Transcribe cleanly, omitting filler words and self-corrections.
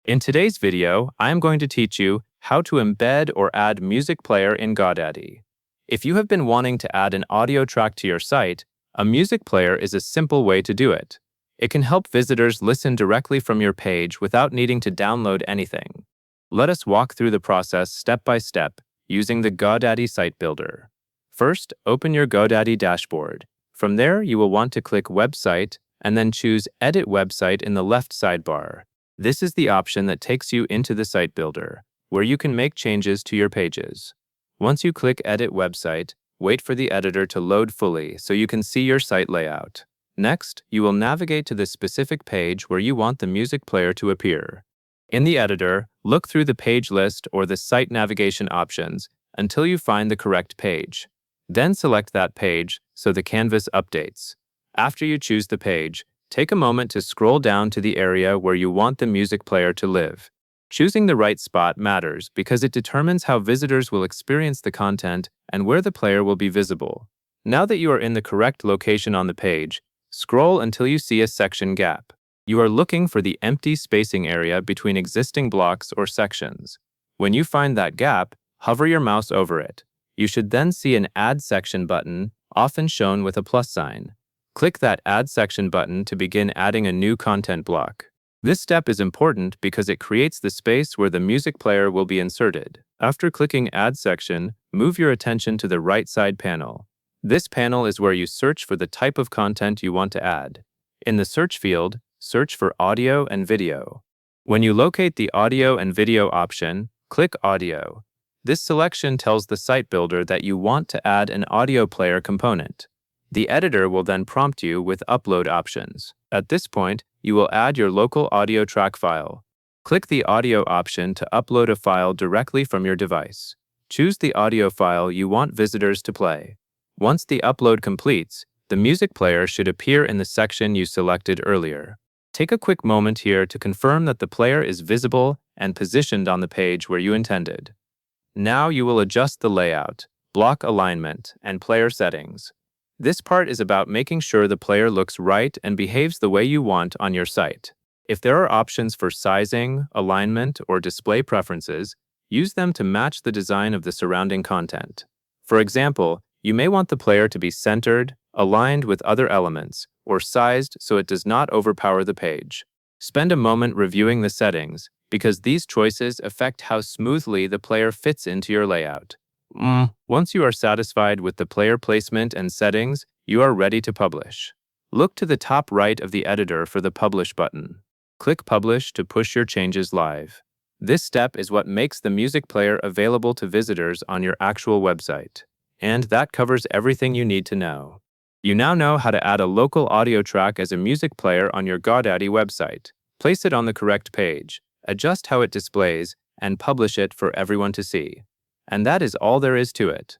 In today's video, I am going to teach you how to embed or add music player in Godaddy. If you have been wanting to add an audio track to your site, a music player is a simple way to do it. It can help visitors listen directly from your page without needing to download anything. Let us walk through the process step by step using the Godaddy site builder. First, open your Godaddy dashboard. From there, you will want to click Website and then choose Edit Website in the left sidebar. This is the option that takes you into the site builder, where you can make changes to your pages. Once you click Edit Website, wait for the editor to load fully so you can see your site layout. Next, you will navigate to the specific page where you want the music player to appear. In the editor, look through the page list or the site navigation options until you find the correct page. Then select that page so the canvas updates. After you choose the page, take a moment to scroll down to the area where you want the music player to live. Choosing the right spot matters because it determines how visitors will experience the content and where the player will be visible. Now that you are in the correct location on the page, scroll until you see a section gap. You are looking for the empty spacing area between existing blocks or sections. When you find that gap, hover your mouse over it. You should then see an Add Section button, often shown with a plus sign. Click that Add Section button to begin adding a new content block. This step is important because it creates the space where the music player will be inserted. After clicking Add Section, move your attention to the right side panel. This panel is where you search for the type of content you want to add. In the search field, search for audio and video. When you locate the audio and video option, click Audio. This selection tells the site builder that you want to add an audio player component. The editor will then prompt you with upload options. At this point, you will add your local audio track file. Click the audio option to upload a file directly from your device. Choose the audio file you want visitors to play. Once the upload completes, the music player should appear in the section you selected earlier. Take a quick moment here to confirm that the player is visible and positioned on the page where you intended. Now you will adjust the layout, block alignment, and player settings. This part is about making sure the player looks right and behaves the way you want on your site. If there are options for sizing, alignment, or display preferences, use them to match the design of the surrounding content. For example, you may want the player to be centered, aligned with other elements, or sized so it does not overpower the page. Spend a moment reviewing the settings, because these choices affect how smoothly the player fits into your layout. Once you are satisfied with the player placement and settings, you are ready to publish. Look to the top right of the editor for the Publish button. Click Publish to push your changes live. This step is what makes the music player available to visitors on your actual website. And that covers everything you need to know. You now know how to add a local audio track as a music player on your Godaddy website. Place it on the correct page, adjust how it displays, and publish it for everyone to see. And that is all there is to it.